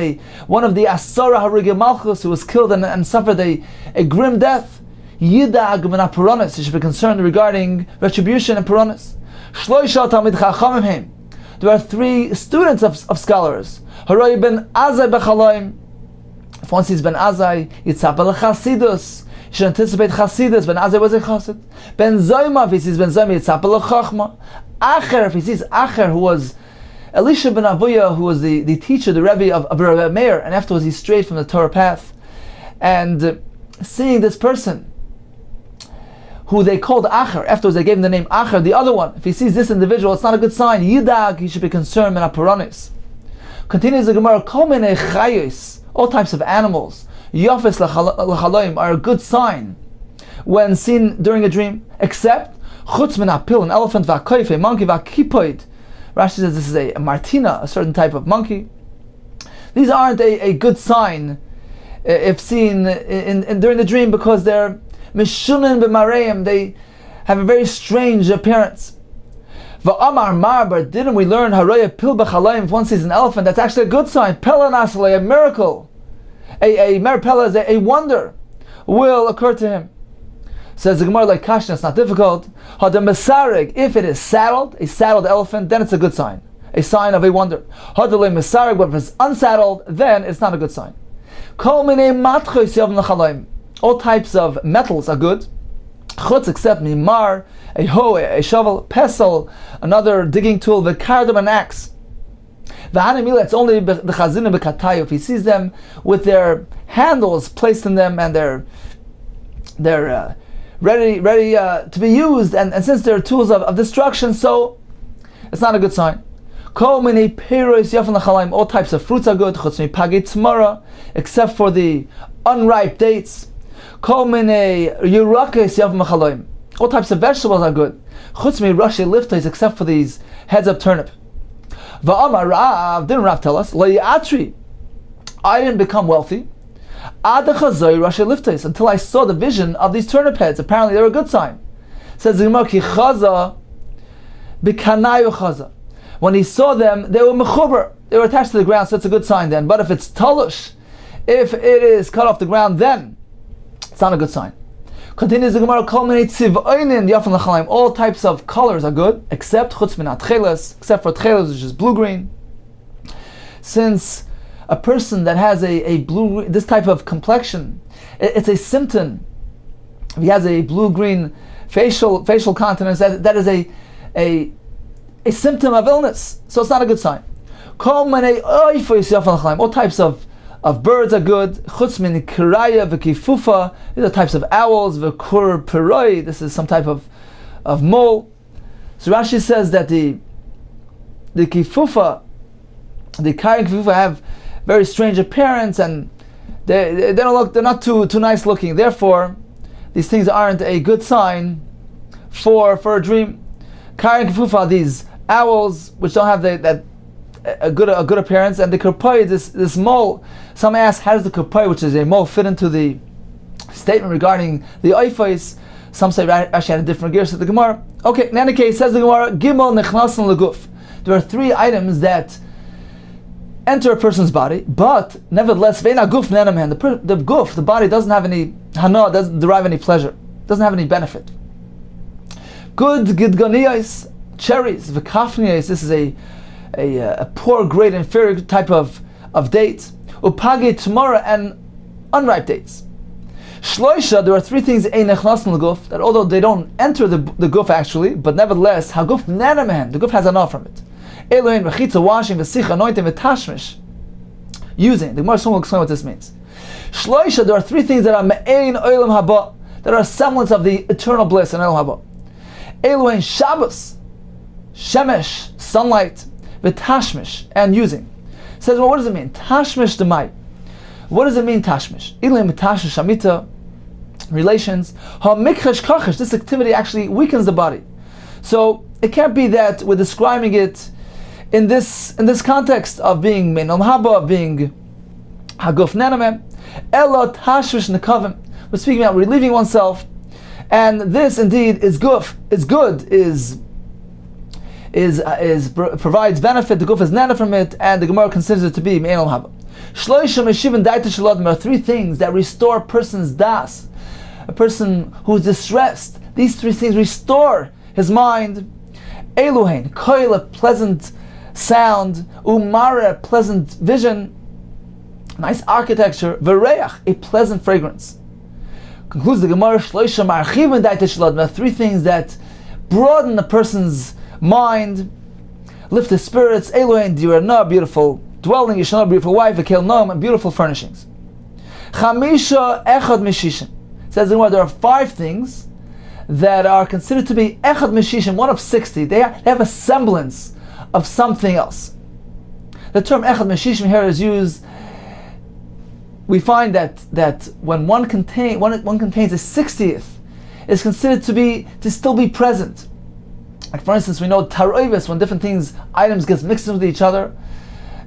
one of the Asara Harigei Malchus, who was killed and suffered a grim death, Yidag min HaPuranis, he should be concerned regarding retribution and Puranis. Shloisha Talmid Chachamim Heim. There are three students of scholars. Haroy ben Azai b'Chaloim. If one sees Ben Azai, Yitzapa l'Chasidus, he should anticipate Chasidus. Ben Azai was a Chasid. Ben Zoyma, if he sees Ben Zoyma, Yitzapa l'Chachma. Acher, if he sees Acher, who was Elisha ben Avuya, who was the teacher, the Rebbe of Rebbe Meir, and afterwards he strayed from the Torah path. And seeing this person, who they called Acher, afterwards they gave him the name Acher, the other one, if he sees this individual, it's not a good sign. Yidag, he should be concerned in Apuranis. Continues the Gemara, Kol minei chayos, all types of animals, Yafes l'chaloim, are a good sign when seen during a dream, except Chutz min apil, an elephant, v'akoif, a monkey, v'akipoid. Rashi says this is a martina, a certain type of monkey. These aren't a good sign if seen during the dream, because they're Mishunin b'mareim, they have a very strange appearance. Va'amar marbar, didn't we learn Haroya pil b'chalayim, if one sees an elephant, that's actually a good sign. Pela nasalei, a miracle. A merpela is a wonder will occur to him. Says the Gemara, like Kashna, it's not difficult. Hadam mesarig, if it is saddled, a saddled elephant, then it's a good sign. A sign of a wonder. Hadalei mesarig, but if it's unsaddled, then it's not a good sign. Kol minei matchos yavim l'chalayim. All types of metals are good. Chutz, except mimar, a hoe, a shovel, pestle, another digging tool, v'kardom, an axe. V'hanimila, it's only the chazina b'katayu, if he sees them with their handles placed in them and they're ready to be used, and since they're tools of destruction, so it's not a good sign. All types of fruits are good, except for the unripe dates. All types of vegetables are good, except for these heads of turnip. Didn't Rav tell us? I didn't become wealthy until I saw the vision of these turnip heads. Apparently they're a good sign. Says the Gemara, when he saw them, they were mechuber, they were attached to the ground, so it's a good sign then. But if it's talush, if it is cut off the ground, then it's not a good sign. Continues the Gemara, all types of colors are good, except for tcheles, which is blue-green. Since a person that has a blue, this type of complexion, it's a symptom. If he has a blue-green facial continence, that is a symptom of illness, so it's not a good sign. All types of birds are good. These are types of owls. This is some type of mole. So Rashi says that the kifufa, the carrying kifufa, have very strange appearance, and they don't look. They're not too nice looking. Therefore, these things aren't a good sign for a dream. Carrying kifufa, these owls which don't have a good appearance, and the kurpai, this mole. Some ask, how does the kurpai, which is a mole, fit into the statement regarding the oifais? Some say Rashi had a different gear to the Gemara. Okay, in any case, says the Gemara, Gimel nechnasen leguf. There are three items that enter a person's body, but nevertheless, ve'ena guf nenamen. The guf, the body, doesn't have any hana, doesn't derive any pleasure, doesn't have any benefit. Good gidgoniyos, cherries, v'kafniyos. This is a poor, grade, inferior type of dates. Upagi tomorrow, and unripe dates. Shloisha, there are three things ein nechnasen leguf, that although they don't enter the guf actually, but nevertheless, haguf nenamen, the guf has enough from it. Elohin v'chitza, washing, v'sich, anointing, v'tashmish, using. The Gemara soon will explain what this means. Shloisha, there are three things that are me'ein olam haba, that are a semblance of the eternal bliss in olam haba. Elohin Shabbos, shemesh, sunlight, v'tashmish, and using. Says, well, what does it mean? Tashmish demai. What does it mean, tashmish? Ilim tashmish shamita, relations. Ha mikhash kachash. This activity actually weakens the body. So it can't be that we're describing it in this context of being min al haba, of being haguf nenamem. Elo tashmish nekavim. We're speaking about relieving oneself, and this indeed is guf. Is good. Provides benefit. The guf is nana from it, and the Gemara considers it to be me'en al haba. Shloisha meshivan daita shaladim are three things that restore a person's das, a person who is distressed. These three things restore his mind. Eluhain, koil, a pleasant sound, umara, a pleasant vision, nice architecture, v'reach, a pleasant fragrance. Concludes the Gemara, shloisha marchivan daita shaladim are three things that broaden a person's mind, lift his spirits. Elohein dirana, beautiful dwelling, yishana, beautiful wife, v'kel noam, and beautiful furnishings. Chamisha echad mishishim. Says the Gemara, there are five things that are considered to be echad mishishim, one of 60. They have a semblance of something else. The term echad mishishim here is used. We find that when one contains a 60th, is considered to still be present. Like for instance, we know taroivis, when different items get mixed with each other,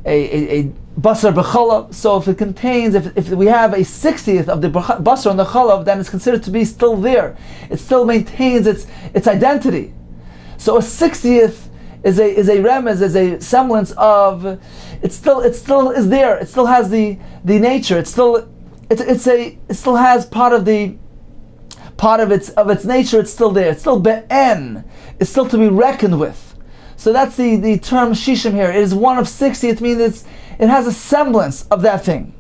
a basar b'chalav. So if it contains, if we have a 60th of the basar and the chalav, then it's considered to be still there. It still maintains its identity. So a 60th is a remez, is a semblance of it still is there. It still has the nature. It still has part of its nature. It's still there. It's still be'en. It's still to be reckoned with. So that's the term shishim here. It is one of 60. It means it has a semblance of that thing.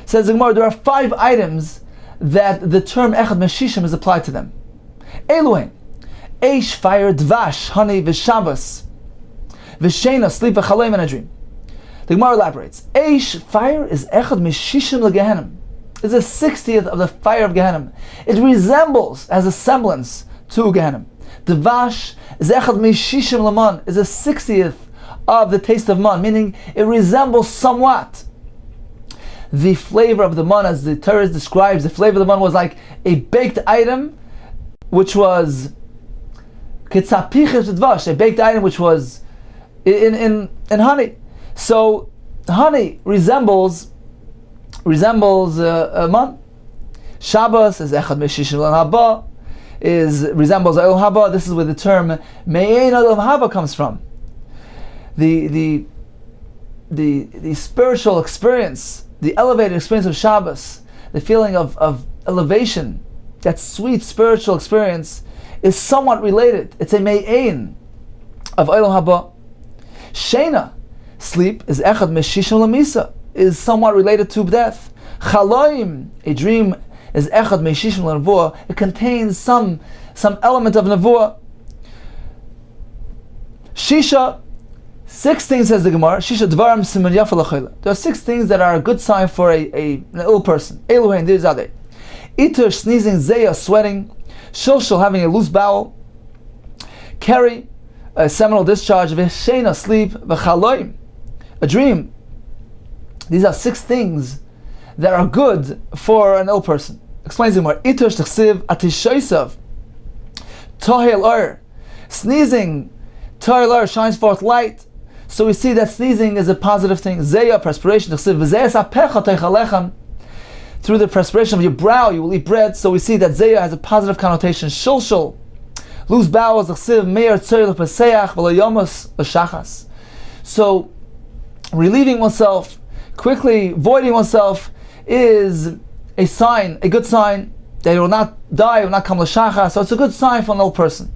Says the Gemara, there are five items that the term echad meshishim is applied to them. Eluhen, Eish, fire, Dvash, honey, V'Shabbos, V'Sheina, sleep, V'Chaleim, in a dream. The Gemara elaborates. Eish, fire, is Echad Mishishim L'Gehenim. It's a 60th of the fire of Gehenim. It resembles, has a semblance to Gehenim. Dvash is Echad Mishishim L'man, is a 60th of the taste of man, meaning it resembles somewhat. The flavor of the man, as the Torah describes, the flavor of the man was like a baked item, which was Kitzapiches Dvash, a baked item which was in honey. So honey resembles man. Shabbos is Echad Meshishim L'Olam Haba, resembles Olam Haba. This is where the term Me'ein Olam Haba comes from. The spiritual experience, the elevated experience of Shabbos, the feeling of elevation, that sweet spiritual experience is somewhat related. It's a Me'ein of Olam Haba. Sheina, sleep, is Echad Meshishim L'Misa, is somewhat related to death. Chaloim, a dream, is Echad Meshishim L'Nevuah. It contains some element of Nevuah. Shisha, 6 things, says the Gemara. Shisha Dvarim Siman Yafa L'Chayla. There are 6 things that are a good sign for an ill person. Eluhen, these are they. Iter, sneezing, Zeya, sweating, Shilshal, having a loose bowel, Keri, a seminal discharge, V'Sheina, sleep, V'Chaloim, a dream. These are 6 things that are good for an ill person. Explains the Gemara. Iter Sh'Tachsiv Atishoisav Tohel Or, sneezing, Tohel Or, shines forth light. So we see that sneezing is a positive thing. Zeya, perspiration. Through the perspiration of your brow, you will eat bread. So we see that Zeya has a positive connotation. Shulshul, loose bowels. So relieving oneself, quickly voiding oneself, is a sign, a good sign that he will not die, will not come l'shachas. So it's a good sign for an old person.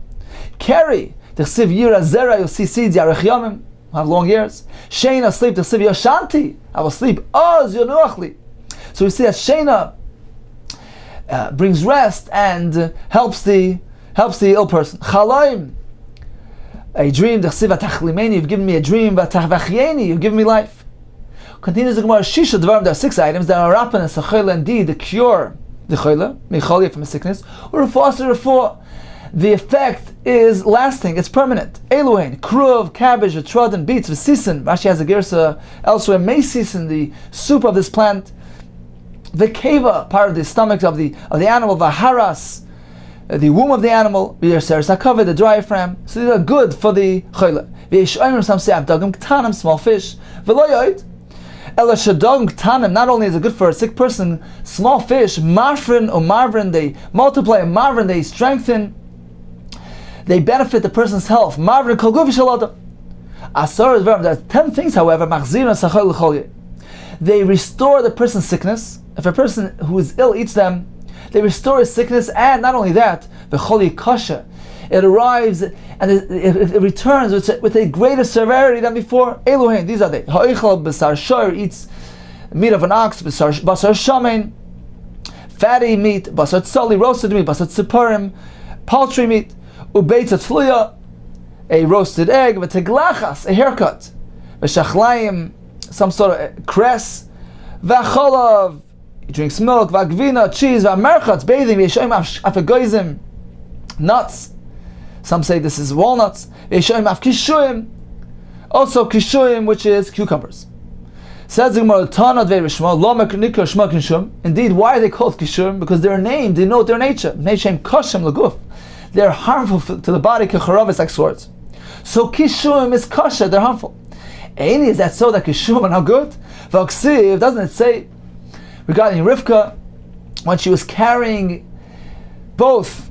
Keri, the chsiv yira zera, you'll see seeds, yarech yomim, have long years. Sheina, sleep, the chsiv yoshanti, I will sleep. Oz yonuachli. So we see that Sheina brings rest and helps the ill person. Chalaim, a dream, the chsiv atachlimeni, you've given me a dream, vatachvachyeni, you've given me life. Continues the Gemara, Shisha Dvarim, there are 6 items that are rapan and sachayla, indeed, the cure, the chayla, mechalia, from a sickness, or refuah. The effect is lasting, it's permanent. Eluhen, kruv, cabbage, atrudin, beets, v'sisin. Rashi has a gersa elsewhere, mesisin, the soup of this plant. The keva, part of the stomach of the animal, v'haras, the womb of the animal, v'yerseres hakaveh, the diaphragm. So these are good for the chayla. V'yeshayim, some say avdagim, ktanim, small fish. V'lo yoid, ela shadagim, ktanim, not only is it good for a sick person, small fish, marfrin or marvin, they multiply, marvin, they strengthen, they benefit the person's health. Marvin kol guv shalada. Asar is there are 10 things, however, machzirah sachal l'chol. They restore the person's sickness. If a person who is ill eats them, they restore his sickness, and not only that, the choli kasha, it arrives and it returns with a greater severity than before. Eluhen, these are they. Ha'oichel b'sar shoyer, eats meat of an ox, basar shamen, fatty meat, basar tzali, roasted meat, basar tziparim, poultry meat, ubeit tzluya, a roasted egg, v'teglachas, a haircut, v'shachlayim, some sort of cress, v'acholav, he drinks milk, v'agvina, cheese, v'amerchatz, bathing, v'yeshoim afegoizim, nuts. Some say this is walnuts. V'yeshoim af kishuim, also kishuim, which is cucumbers. Says the Gemara, Tanad ve'rishma, lo meknikar shma kishum. Indeed, why are they called kishum? Because their name denote their nature. Neishem kashim l'guf. They're harmful to the body, kecharavis, like swords. So kishum is kasha, they're harmful. Aini, is that so that kishum are not good? V'aksiv, doesn't it say regarding Rivka, when she was carrying both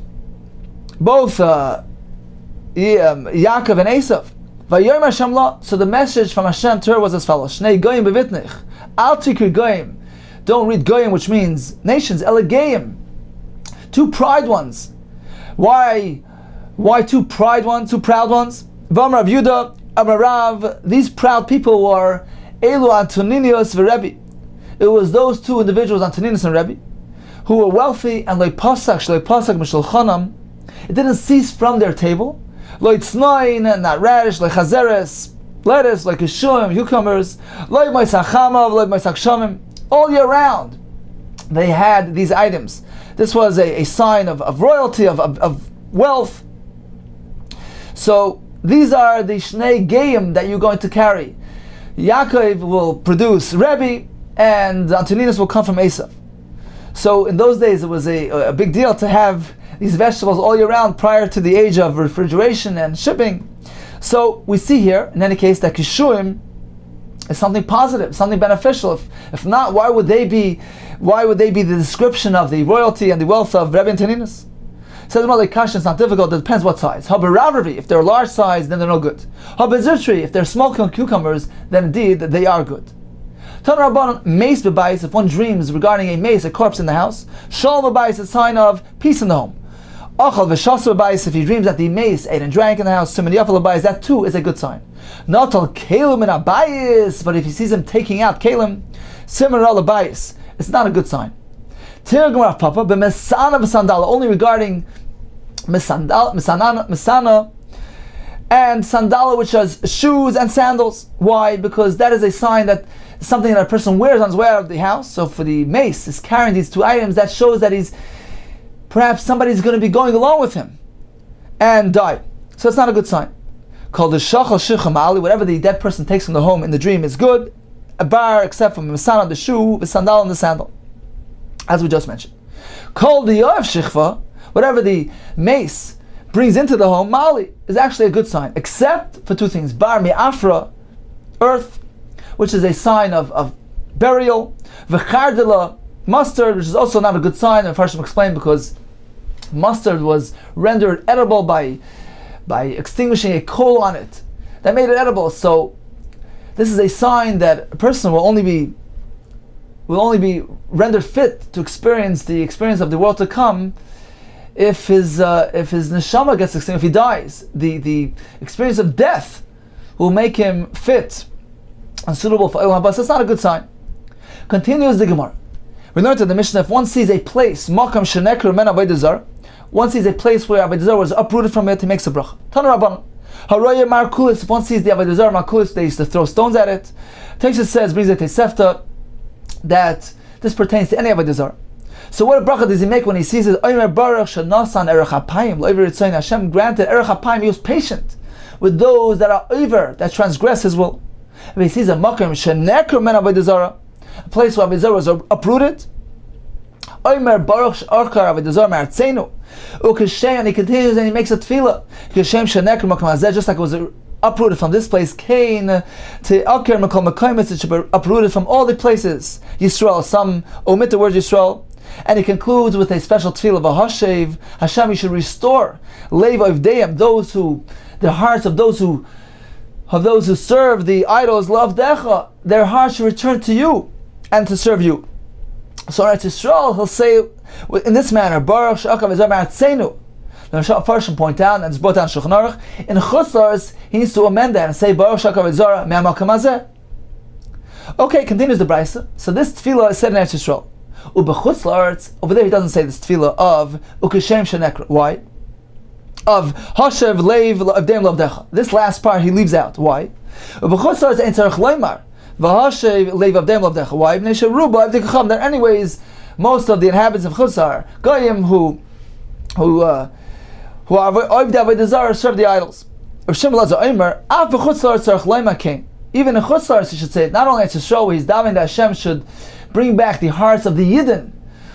Yaakov and Esav, Vayomer Hashem la. So the message from Hashem to her was as follows: Shnei goyim bevitnich, al tikri goyim. Don't read goyim, which means nations. Elegeim, 2 pride ones. Why 2 pride ones? 2 proud ones. Vam Rav Yudah, Amar Rav. These proud people were Elu Antoninius v'Rebbe. It was those 2 individuals, Antoninus and Rebbe, who were wealthy and like pasak mishal chanam. It didn't cease from their table. Lo itznoin, not radish, like chazeres, lettuce, like yeshua, cucumbers, lo moisak chamav, lo moisak shamim. All year round, they had these items. This was a sign of royalty, of wealth. So these are the Shnei Geim that you're going to carry. Yaakov will produce Rebbe, and Antoninus will come from Esav. So in those days, it was a big deal to have these vegetables all year round prior to the age of refrigeration and shipping. So we see here, in any case, that Kishuim is something positive, something beneficial. If not, why would they be the description of the royalty and the wealth of Rebbe Antoninus? Says the Kashan, it's not difficult, it depends what size. Habaravravi, if they're large size, then they're no good. Habazirtri, if they're small cucumbers, then indeed they are good. Tan Rabbanon, mace bebayis, if one dreams regarding a mace, a corpse in the house, shalom bebayis, a sign of peace in the home. Achal v'shasa bebayis, if he dreams that the mace ate and drank in the house, siman yafal bebayis, that too is a good sign. Not al kelim and abayis, but if he sees him taking out kelim, siman al abayis, it's not a good sign. Tirgum Papa, but mesana v'sandala, only regarding mesana and sandala, which has shoes and sandals. Why? Because that is a sign that something that a person wears on his way out of the house. So for the mace is carrying these two items, that shows that perhaps somebody's going to be going along with him and die. So it's not a good sign. Called the shachal shicham ali, whatever the dead person takes from the home in the dream is good. A bar, except for mesana, the shoe, the sandal, and the sandal, as we just mentioned. Called the yoav shichva, whatever the mace brings into the home, mali, is actually a good sign, except for two things. Bar mi'afra, earth, which is a sign of burial. V'chardila, mustard, which is also not a good sign. And Farshim explained because mustard was rendered edible by extinguishing a coal on it. That made it edible. So this is a sign that a person will only be rendered fit to experience the experience of the world to come if his neshama gets extinguished, if he dies. The experience of death will make him fit and suitable for Olam Haba. So it's not a good sign. Continues the Gemara. We learned in the Mishnah, if one sees a place, Makam Shenekru Men Avodah Zarah, one sees a place where Avodah Zarah was uprooted from it, he makes a bracha. Tana Rabbanan. Haroya Markulis, if one sees the Avodah Zarah Markulis, they used to throw stones at it. Teksha says, brings it to Sefta, that this pertains to any Avodah Zarah. So what bracha does he make when he sees it? Omer Baruch Shanasan Erech HaPayim, Lo'ever Ritzayin, Hashem granted Erech HaPayim, he was patient with those that are over, that transgress his will. If he sees a Makam Shenekru Men Avodah Zarah, a place where Avodah Zarah was uprooted, Omer Baruch Sh'arkar Avodah Zarah Me'artzeinu, Ukeshem, and he continues and he makes a tefillah, Ukeshem Shenekru Makam Hazeh, just like it was uprooted from this place, Cain to Akir Makam Makaimis, it should be uprooted from all the places. Yisrael, some omit the word Yisrael, and he concludes with a special tefillah, V'hashev, Hashem, you should restore Leiv Ovdeim, the hearts of those who serve the idols, L'avdecha, their hearts should return to you and to serve you. So in Yisrael, he'll say in this manner, Baruch She'akav Ezra Me'artzeinu. The Farshim point out, and it's brought down Shulchan Aruch, in Chutz La'aretz, he needs to amend that and say, Baruch She'akav Ezra Me'amakam Hazeh. Okay, continues the Brisa. So this tefillah is said in Eretz Yisrael. Ubechutz La'aretz, over there he doesn't say this tefillah of Ukeshem Shenekra. Why? Of Hashev Leiv Avdeim Lavdecha. This last part he leaves out. Why? Ubechutz La'aretz Ein Tzarech Loimar V'Hashev Leiv Avdeim Lavdecha. Why? B'nei Sheruba Avdei that anyways most of the inhabitants of Chutz are Goyim who are Avodah Zarah, serve the idols. Even in Chutz La'aretz, you should say it. Not only at Yisrael, where he's davening that Hashem should bring back the hearts of the Yidden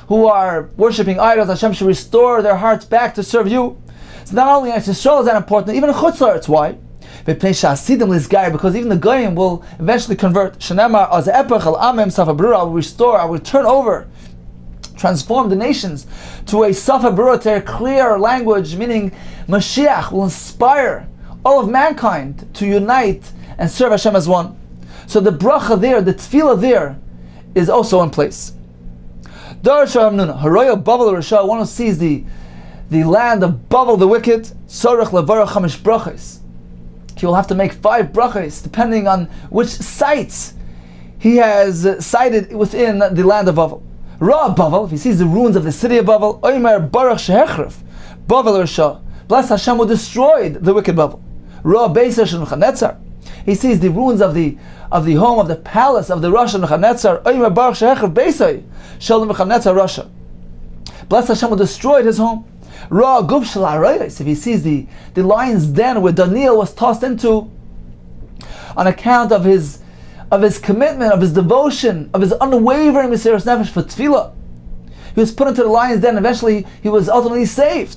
who are worshipping idols. Hashem should restore their hearts back to serve you. So not only at Yisrael is that important, even in Chutz La'aretz. Why? Because even the Goyim will eventually convert. I will restore, I will turn over, transform the nations to a Safa Berurah, to a clear language, meaning Mashiach will inspire all of mankind to unite and serve Hashem as one. So the bracha there, the tefillah there, is also in place. One who sees the land of Bavel the wicked, he will have to make 5 brachos, depending on which sites he has cited within the land of Bavel. Ra Bavel, if he sees the ruins of the city of Bavel, Omer Baruch Shehechref, Bavel Rasha. Blessed Hashem who destroyed the wicked Bavel. Ra Beiser Shel Nebuchadnezzar. He sees the ruins of the home, of the palace of the Rasha Nebuchadnezzar. Omer Baruch Shehechav Beisai Shel Nebuchadnezzar Rasha. Blessed Hashem who destroyed his home. Ra Guf Shel Arayos. If he sees the lion's den where Daniel was tossed into on account of his commitment, of his devotion, of his unwavering Mesiras Nefesh for Tefillah. He was put into the lion's den. Eventually, he was ultimately saved.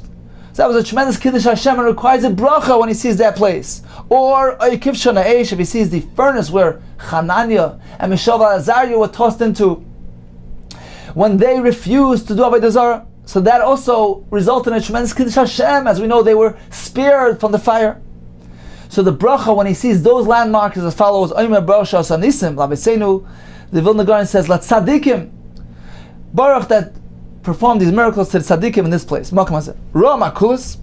So that was a tremendous Kiddush Hashem and requires a bracha when he sees that place. Or Oyekiv Shana Eish, if he sees the furnace where Hananiah and Mishael and Azariah were tossed into when they refused to do Avodah Zarah. So that also resulted in a tremendous Kiddush Hashem. As we know, they were spared from the fire. So the bracha, when he sees those landmarks, is as follows: Omer Baruch Shasanisim Labeseinu. The Vilna Gaon says, "Let tzaddikim Baruch that performed these miracles to the tzaddikim in this place." Ra Makulis.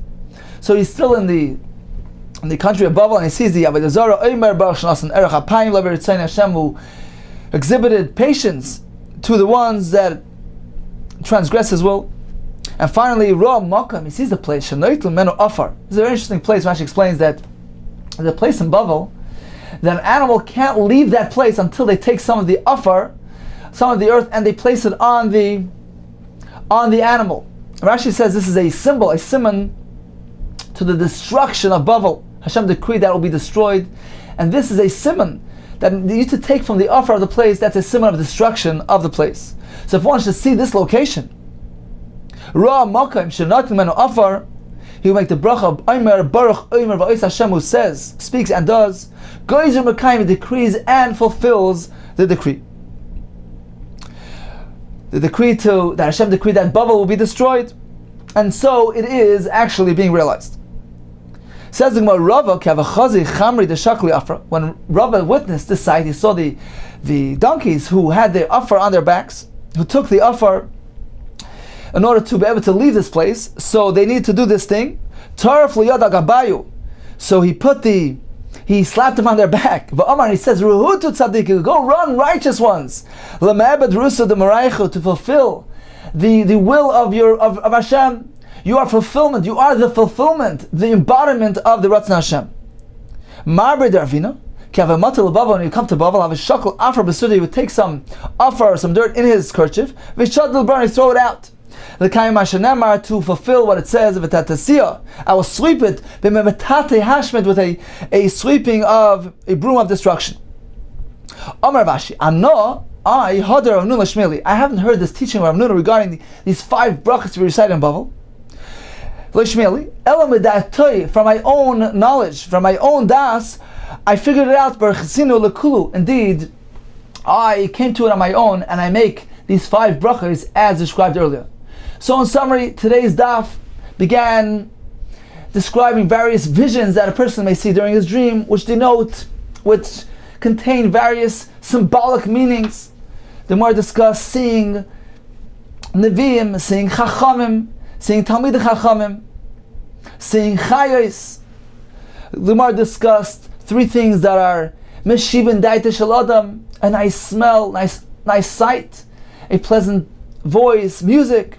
So he's still in the country of Babel, and he sees the Avodah Zarah. Omer Baruch Shnasan Erech Apayim Laveritzayin Hashem, who exhibited patience to the ones that transgress His will. And finally, Ra Makam. He sees the place Shenoitl Menu Afar. This is a very interesting place. Rashi explains that the place in Bavel, that an animal can't leave that place until they take some of the afar, some of the earth, and they place it on the animal. Rashi says this is a symbol, a simon to the destruction of Bavel. Hashem decreed that it will be destroyed, and this is a simon that you need to take from the afar of the place. That's a simon of destruction of the place. So if one should see this location, Ra Makam Shenat Menu Afar, he will make the bracha Omer Baruch Omer Va'os Hashem, who says, speaks and does, Goizer Mekayim, decrees and fulfills the decree. The decree that Hashem decreed that Bavel will be destroyed, and so it is actually being realized. Says the Gemara, Rava Kavachazi Chamri Deshakli Afra. When Rava witnessed this sight, he saw the donkeys who had their afar on their backs, who took the afar in order to be able to leave this place. So they need to do this thing. Taraf liyad agabayu. So he slapped them on their back. V'amar, he says, Ruhutu tzaddik, go run, righteous ones. L'me'ebed rusa de maraychu, to fulfill the will of Hashem. You are fulfillment. You are the fulfillment, the embodiment of the Ratzon Hashem. Marbe dervina. When you come to Bavel, have a shakal afar b'suda, he would take some afar, some dirt in his kerchief, v'shadl burn, he throw it out. The Kaim Hashanemar, to fulfill what it says, v'tatasiya, I will sweep it, b'memetate hashmed, with a sweeping of a broom of destruction. Amar Vashi, I hadar Rav Nuna Shmeli. I haven't heard this teaching of Rav Nuna regarding these 5 brachos we recite in Bavel. L'shmeli, ela meda'atoi, from my own knowledge, from my own das, I figured it out. Barchasinu lekulu. Indeed, I came to it on my own, and I make these 5 brachos as described earlier. So in summary, today's daf began describing various visions that a person may see during his dream, which contain various symbolic meanings. The more discussed seeing Nevi'im, seeing Chachamim, seeing Talmidei Chachamim, seeing Chayos. The more discussed 3 things that are Meshivin Daita Shel Adam, a nice smell, nice sight, a pleasant voice, music.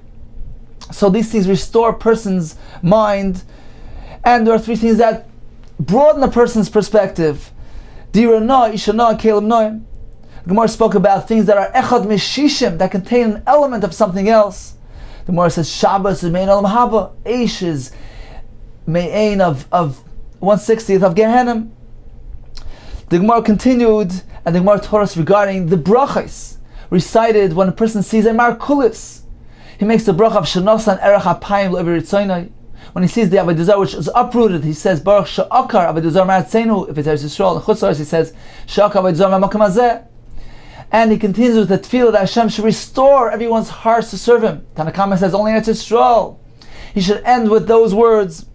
So these things restore a person's mind, and there are 3 things that broaden a person's perspective. Dirana, Ishana, Kelim Noim. Gemara spoke about things that are Echad Meshishim, that contain an element of something else. The Gemara says Shabbos is Mein Olam Haba, Eish is Me'ain of 1/60th of Gehenim. The Gemara continued, and the Gemara taught us regarding the brachos recited when a person sees a markulis. He makes the bracha of Shenosan Erech Apayim Le'Eretzainai. When he sees the Avodah Zarah which is uprooted, he says Baruch She'akar Avodah Zarah Ma'atzenu. If it's Eretz Yisrael and Chutz La'aretz, he says She'akar Avodah Zarah Ma'makam Hazeh. And he continues with the tefillah that Hashem should restore everyone's hearts to serve Him. Tanakama says only Eretz Yisrael. He should end with those words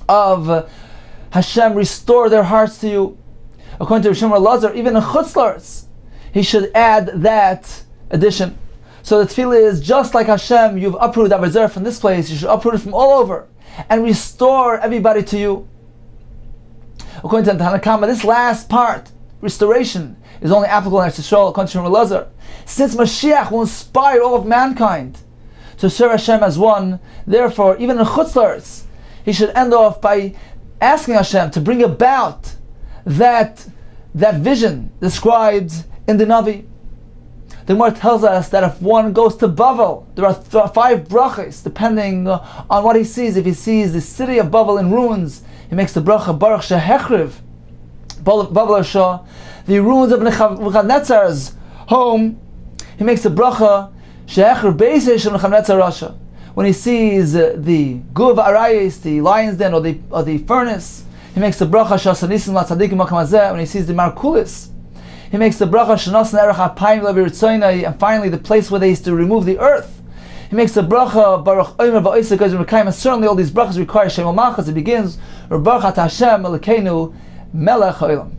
of Hashem, restore their hearts to you. According to Rishon Lazar, even in Chutz La'aretz, he should add that addition. So the tefillah is just like Hashem, you've uprooted Avodah Zarah from this place, you should uproot it from all over and restore everybody to you. According to the Tanakama, this last part, restoration, is only applicable in Eretz Yisrael, according to Rishon Lazar. Since Mashiach will inspire all of mankind to serve Hashem as one. Therefore, even in Chutz La'aretz, he should end off by asking Hashem to bring about that vision described in the Navi. The Gemara tells us that if one goes to Bavel, there are 5 brachos, depending on what he sees. If he sees the city of Bavel in ruins, he makes the bracha Baruch Shehechriv Bavel Shah. The ruins of Nebuchadnezzar's home, he makes the bracha Shehechriv Beisei Shel Nebuchadnezzar Rasha. When he sees the Guv Arayis, the lion's den, or the furnace, he makes the bracha Shasanisim La Tzadikim Makam Hazeh. When he sees the Markulis, he makes the bracha Shanasan Erech HaPayim Leviritzoinai, and finally the place where they used to remove the earth. He makes the bracha Baruch Omer Va'Oisek Gazim Rekayim, and certainly all these brachas require Shem Malchus. It begins Baruch Ata Hashem Elokeinu Melech Haolam.